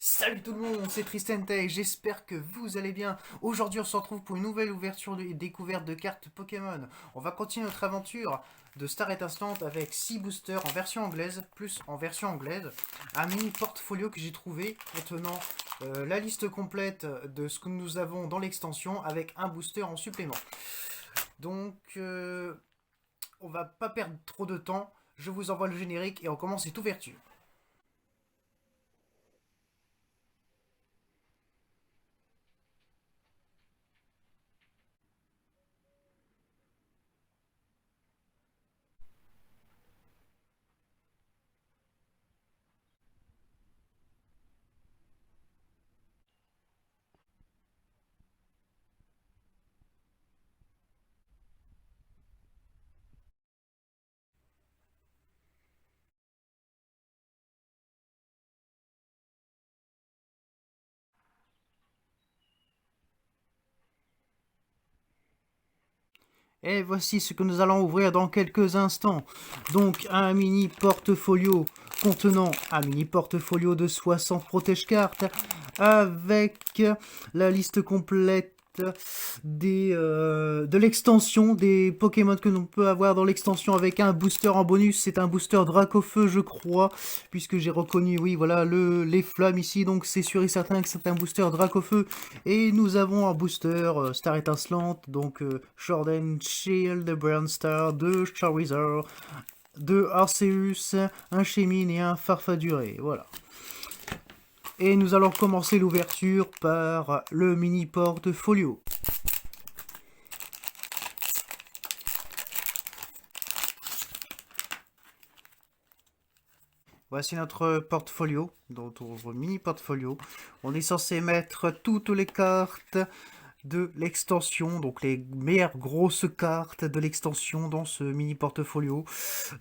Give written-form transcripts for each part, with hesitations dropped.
Salut tout le monde, c'est Tristan Tay, j'espère que vous allez bien. Aujourd'hui on se retrouve pour une nouvelle ouverture et découverte de cartes Pokémon. On va continuer notre aventure de Star Instant avec 6 boosters en version anglaise, plus en version anglaise. Un mini portfolio que j'ai trouvé contenant la liste complète de ce que nous avons dans l'extension avec un booster en supplément. Donc on va pas perdre trop de temps, je vous envoie le générique et on commence cette ouverture. Et voici ce que nous allons ouvrir dans quelques instants. Donc un mini portfolio contenant un mini portfolio de 60 protège-cartes avec la liste complète de l'extension des Pokémon que l'on peut avoir dans l'extension avec un booster en bonus. C'est un booster Dracofeu je crois, puisque j'ai reconnu, oui voilà, les flammes ici, donc c'est sûr et certain que c'est un booster Dracofeu. Et nous avons un booster Star Étincelante, donc Jordan Shield, Brownstar, 2 Charizard, 2 Arceus, un Chemine et un Farfaduré, voilà. Et nous allons commencer l'ouverture par le mini portfolio. Voici notre portfolio, notre mini portfolio. On est censé mettre toutes les cartes de l'extension, donc les meilleures grosses cartes de l'extension dans ce mini portfolio.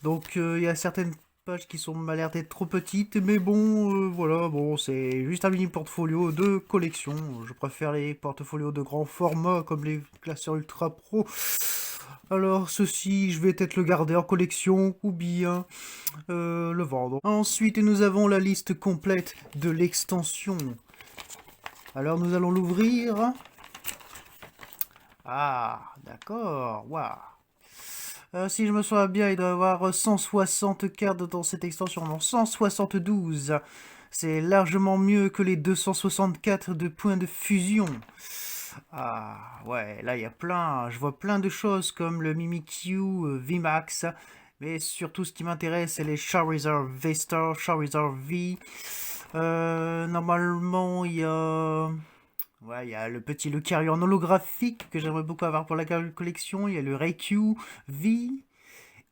Donc il y a certaines pages qui sont m'a l'air d'être trop petites, mais bon, voilà, bon, c'est juste un mini portfolio de collection. Je préfère les portfolios de grand format comme les classeurs ultra pro. Alors ceci, je vais peut-être le garder en collection ou bien le vendre. Ensuite, nous avons la liste complète de l'extension. Alors nous allons l'ouvrir. Ah, d'accord, waouh. Si je me souviens bien, il doit y avoir 160 cartes dans cette extension. Non, 172. C'est largement mieux que les 264 de points de fusion. Ah, ouais, là, il y a plein. Je vois plein de choses comme le Mimikyu VMAX. Mais surtout, ce qui m'intéresse, c'est les Charizard V-Star, Charizard V. Normalement, il y a... Ouais, il y a le petit Lucario en holographique que j'aimerais beaucoup avoir pour la collection. Il y a le Raikou V.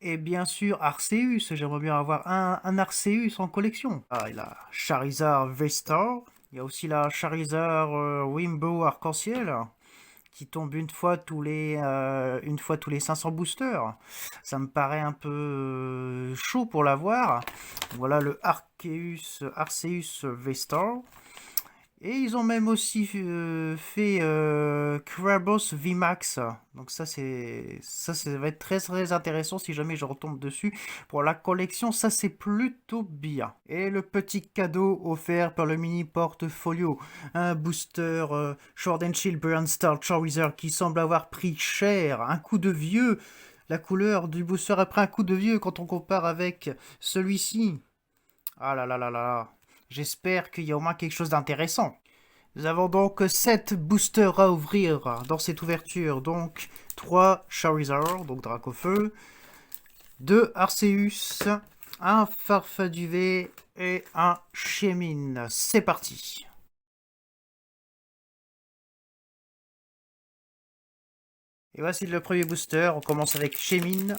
Et bien sûr, Arceus. J'aimerais bien avoir un Arceus en collection. Ah, il y a la Charizard V-Star. Il y a aussi la Charizard Rainbow Arc-en-Ciel qui tombe une fois tous les 500 boosters. Ça me paraît un peu chaud pour l'avoir. Voilà le Arceus V-Star. Et ils ont même aussi fait Krabos VMAX. Donc ça va être très très intéressant si jamais je retombe dessus pour la collection. Ça c'est plutôt bien. Et le petit cadeau offert par le mini portfolio, un booster Sword and Shield Brand Star Charizard qui semble avoir pris cher, un coup de vieux. La couleur du booster a pris un coup de vieux quand on compare avec celui-ci. Ah là là là là. J'espère qu'il y a au moins quelque chose d'intéressant. Nous avons donc 7 boosters à ouvrir dans cette ouverture. Donc 3 Charizard, donc Dracofeu, 2 Arceus, un Farfaduvé et un Chemine. C'est parti. Et voici le premier booster. On commence avec Chemine,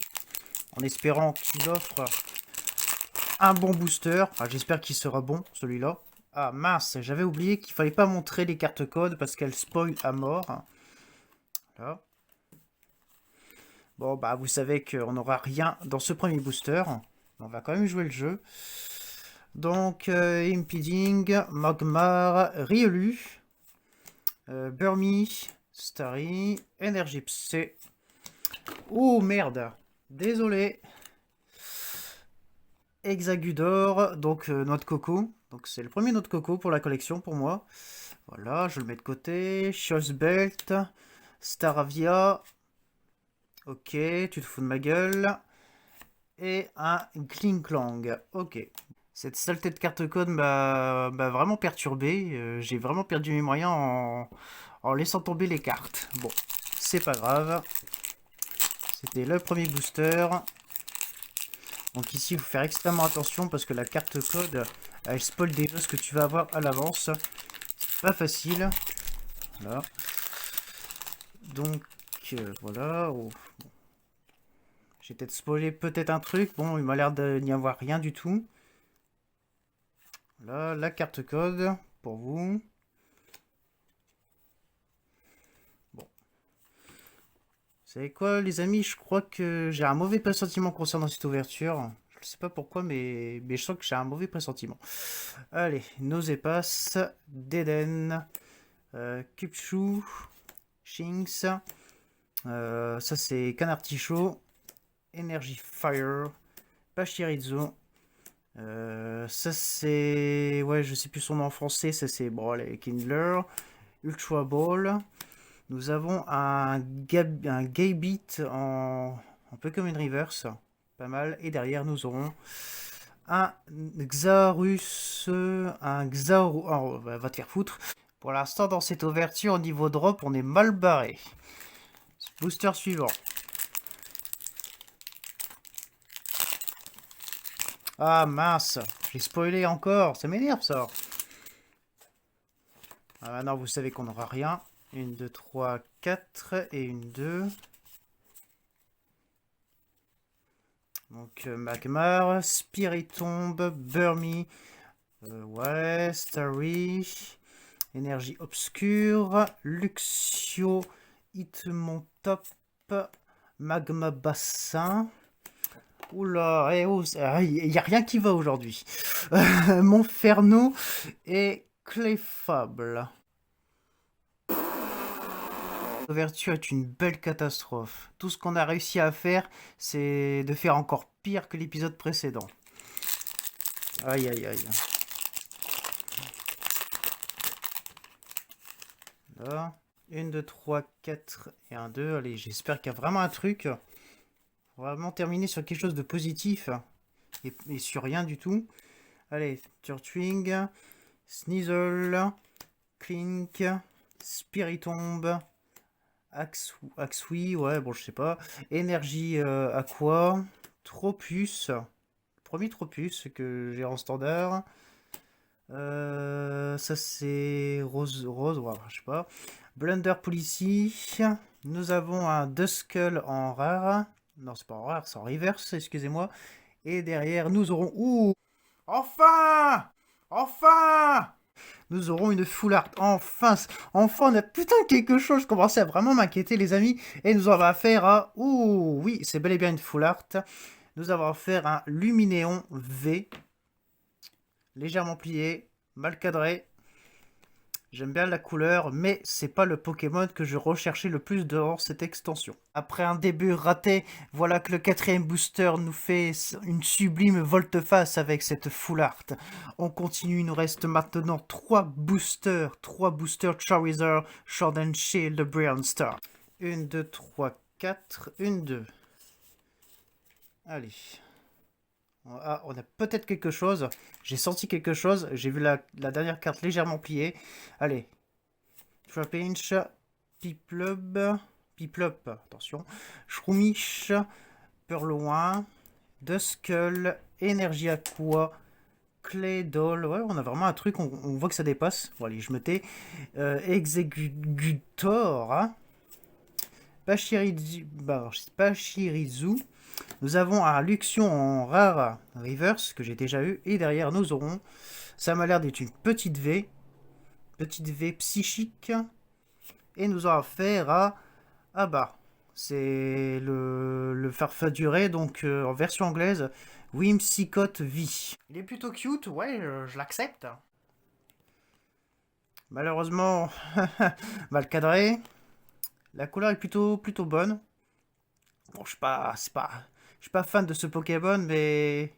en espérant qu'il offre un bon booster. Enfin, j'espère qu'il sera bon, celui-là. Ah mince, j'avais oublié qu'il fallait pas montrer les cartes codes parce qu'elles spoil à mort. Là. Bon, bah, vous savez qu'on n'aura rien dans ce premier booster. On va quand même jouer le jeu. Donc, Impeding, Magmar, Riolu, Burmy, Starry, Energy Psy. Oh merde, désolé. Exagudor, donc Noix de Coco. Donc c'est le premier noix de coco pour la collection pour moi. Voilà, je le mets de côté. Choice Belt, Staravia. Ok, tu te fous de ma gueule. Et un Klinklang. Ok. Cette saleté de carte code m'a vraiment perturbé. J'ai vraiment perdu mes moyens en laissant tomber les cartes. Bon, c'est pas grave. C'était le premier booster. Donc ici, il faut faire extrêmement attention parce que la carte code, elle spoil déjà ce que tu vas avoir à l'avance. C'est pas facile. Voilà. Donc, voilà. Oh. J'ai peut-être spoilé peut-être un truc. Bon, il m'a l'air de n'y avoir rien du tout. Là, la carte code pour vous. Bon. Vous savez quoi, les amis? Je crois que j'ai un mauvais pressentiment concernant cette ouverture. Je sais pas pourquoi, mais je sens que j'ai un mauvais pressentiment. Allez, Nosepass, Deden, Cupchou, Shinx. Ça, c'est Canartichaud, Energy Fire, Pachirizu. Ça, c'est... Ouais, je sais plus son nom en français. Ça, c'est Brawl Kindler, Ultra Ball. Nous avons un Gabit en Pokémon Reverse. Pas mal. Et derrière, nous aurons un Xarus. Un Xaru. Oh, va te faire foutre. Pour l'instant, dans cette ouverture, au niveau drop, on est mal barré. Booster suivant. Ah mince, j'ai spoilé encore. Ça m'énerve ça. Ah non, vous savez qu'on n'aura rien. 1, 2, 3, 4 et une 2. Donc Magmar, Spiritomb, Burmy, ouais, Starry, Énergie Obscure, Luxio, Hitmontop, Magma Bassin. Oula, il n'y a rien qui va aujourd'hui. Montferno et Clefable. L'ouverture est une belle catastrophe. Tout ce qu'on a réussi à faire, c'est de faire encore pire que l'épisode précédent. Aïe aïe aïe. Là, 1, 2, 3, 4 et un 2. Allez, j'espère qu'il y a vraiment un truc. On va vraiment terminer sur quelque chose de positif. Et sur rien du tout. Allez, Turtwing, Sneasel, Clink, Spiritomb, Axui, ouais, bon, je sais pas. Énergie Aqua, Tropus, premier Tropus que j'ai en standard. Ça c'est Rose, ouais, je sais pas. Blunder Policy. Nous avons un Duskull en rare. Non, c'est pas en rare, c'est en reverse, excusez-moi. Et derrière, nous aurons... Ouh! Enfin! Enfin! Nous aurons une full art. Enfin, enfin, on a putain quelque chose. Je commençais à vraiment m'inquiéter, les amis. Et nous avons affaire à... Ouh, oui, c'est bel et bien une full art. Nous avons affaire à un Luminéon V. Légèrement plié, mal cadré. J'aime bien la couleur, mais c'est pas le Pokémon que je recherchais le plus dans cette extension. Après un début raté, voilà que le 4e booster nous fait une sublime volte-face avec cette full art. On continue, il nous reste maintenant 3 boosters Charizard, Sword and Shield, Brilliant Star. 1, 2, 3, 4, 1, 2. Allez. Ah, on a peut-être quelque chose. J'ai senti quelque chose. J'ai vu la dernière carte légèrement pliée. Allez. Trapinch, Piplup, attention. Shroomish, Purloin, Duskull, Énergie Aqua, Claydol. Ouais, on a vraiment un truc. On voit que ça dépasse. Bon, allez, je me tais. Executor, hein. Pachirizu. Nous avons un Luxion en rare reverse que j'ai déjà eu. Et derrière, nous aurons... Ça m'a l'air d'être une petite V. Petite V psychique. Et nous aurons affaire à... Ah bah, c'est le Farfaduré, donc en version anglaise. Whimsicott V. Il est plutôt cute, ouais, je l'accepte. Malheureusement, mal cadré. La couleur est plutôt bonne. Bon, je suis pas fan de ce Pokémon, mais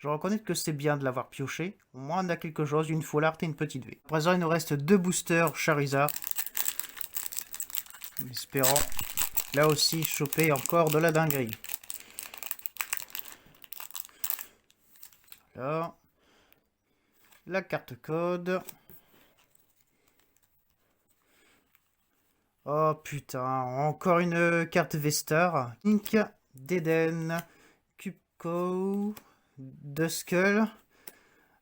Je reconnais que c'est bien de l'avoir pioché. Au moins, on a quelque chose, une full art et une petite V. À présent, il nous reste 2 boosters Charizard. Espérant, là aussi, choper encore de la dinguerie. Alors, la carte code. Oh putain, encore une carte Vestar. Link, Deden, Cupco, Duskull.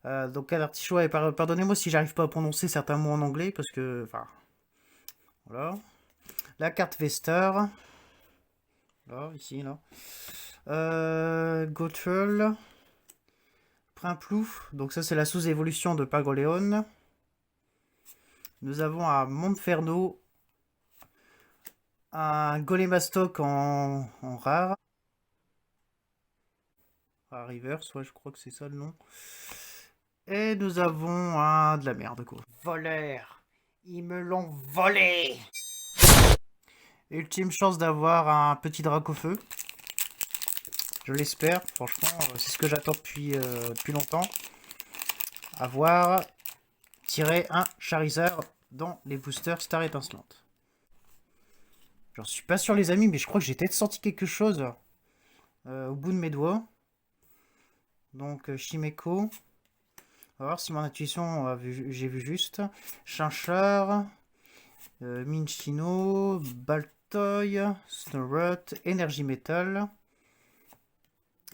Donc à l'artichaut, et pardonnez-moi si j'arrive pas à prononcer certains mots en anglais, parce que... Enfin, voilà. La carte Vestar. Là, ici, là. Gotrel. Primplouf. Donc ça, c'est la sous-évolution de Pagoléon. Nous avons à Monferno un Golemastoc en rare. Reverse, ouais, je crois que c'est ça le nom. Et nous avons un de la merde, quoi. Voleur. Ils me l'ont volé. Ultime chance d'avoir un petit Dracofeu. Je l'espère, franchement, c'est ce que j'attends depuis longtemps. Avoir tiré un Charizard dans les boosters Star Étincelante. J'en suis pas sûr les amis, mais je crois que j'ai peut-être senti quelque chose au bout de mes doigts. Donc Chimeco. On va voir si mon intuition, j'ai vu juste. Chinchard, Minchino, Baltoy, Snorunt, Energy Metal,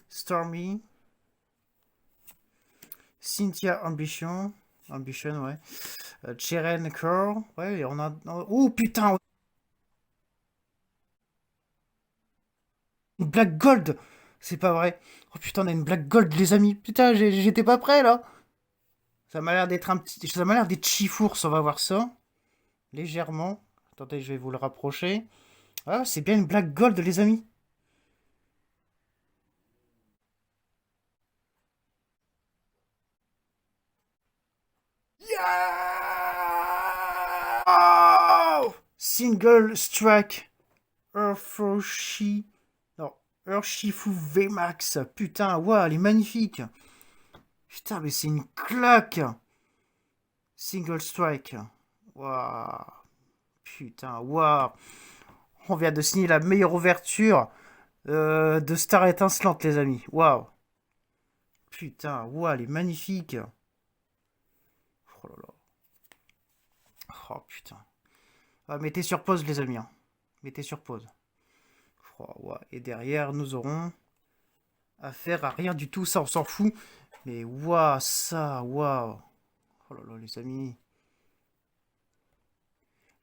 Stormy, Cynthia Ambition, ouais. Cheren Curl, ouais, on a... Oh putain! Une Black Gold! C'est pas vrai. Oh putain, on a une Black Gold, les amis. Putain, j'étais pas prêt là. Ça m'a l'air d'être un petit. Ça m'a l'air des Chifours, on va voir ça. Légèrement. Attendez, je vais vous le rapprocher. Ah, c'est bien une Black Gold, les amis. Yeah! Oh! Single Strike. Urshifu. Non, Urshifu VMAX. Putain, waouh, elle est magnifique. Putain, mais c'est une claque. Single Strike. Waouh. Putain, waouh. On vient de signer la meilleure ouverture de Star Étincelante, les amis. Waouh. Putain, waouh, elle est magnifique. Oh là là. Oh putain. Ah, mettez sur pause, les amis. Hein. Mettez sur pause. Oh, ouais. Et derrière, nous aurons affaire à rien du tout. Ça, on s'en fout. Mais waouh, ça, waouh. Oh là là, les amis.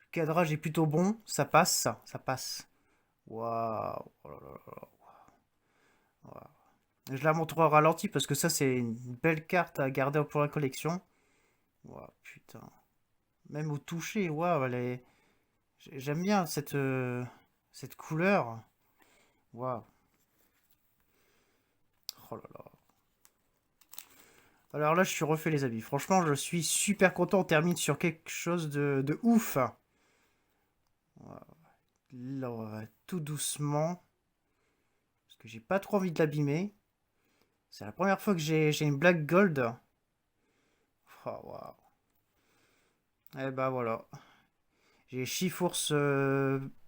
Le cadrage est plutôt bon. Ça passe, ça passe. Waouh. Oh là là là. Waouh. Je la montre au ralenti parce que ça, c'est une belle carte à garder pour la collection. Waouh, putain. Même au toucher, waouh, elle est... J'aime bien cette couleur. Waouh. Oh là là. Alors là, je suis refait, les amis. Franchement, je suis super content. On termine sur quelque chose de ouf. Là, on va tout doucement. Parce que j'ai pas trop envie de l'abîmer. C'est la première fois que j'ai une Black Gold. Oh, waouh. Et bah voilà. J'ai Shiforce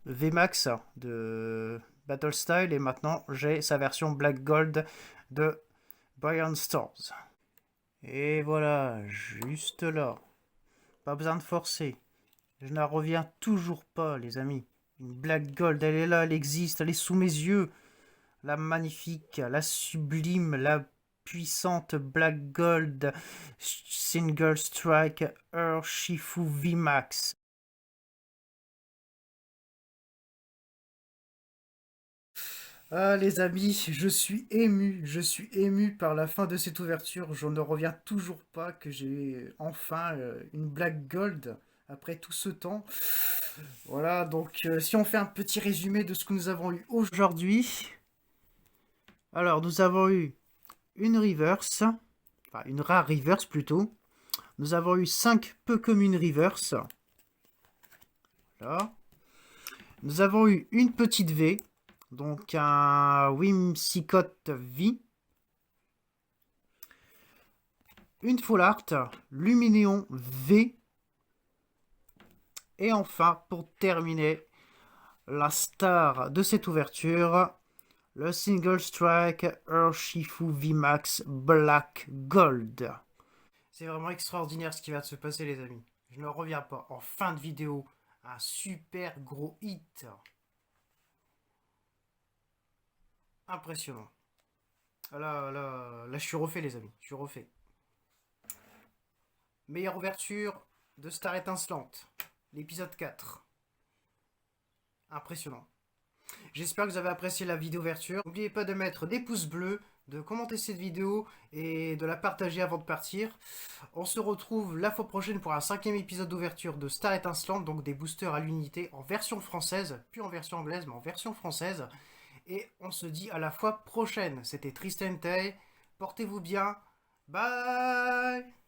VMAX de Battle Style. Et maintenant, j'ai sa version Black Gold de Brian Stars. Et voilà, juste là. Pas besoin de forcer. Je n'en reviens toujours pas, les amis. Une Black Gold, elle est là, elle existe, elle est sous mes yeux. La magnifique, la sublime, la puissante Black Gold Single Strike Urshifu VMAX. Ah les amis, je suis ému par la fin de cette ouverture. Je ne reviens toujours pas que j'ai enfin une Black Gold après tout ce temps. Voilà, donc si on fait un petit résumé de ce que nous avons eu aujourd'hui. Alors nous avons eu une reverse, enfin une rare reverse plutôt. Nous avons eu 5 peu communes reverse. Là. Nous avons eu une petite V, donc un Whimsicott V. une full art, Luminéon V. Et enfin, pour terminer, la star de cette ouverture, le Single Strike Urshifu VMAX Black Gold. C'est vraiment extraordinaire ce qui va se passer, les amis. Je ne reviens pas. En fin de vidéo, un super gros hit. Impressionnant. Là, je suis refait, les amis. Je suis refait. Meilleure ouverture de Star Étincelante. L'épisode 4. Impressionnant. J'espère que vous avez apprécié la vidéo ouverture. N'oubliez pas de mettre des pouces bleus, de commenter cette vidéo et de la partager avant de partir. On se retrouve la fois prochaine pour un 5e épisode d'ouverture de Star Étincelante, donc des boosters à l'unité en version française, plus en version anglaise, mais en version française. Et on se dit à la fois prochaine. C'était Tristan Tay. Portez-vous bien. Bye!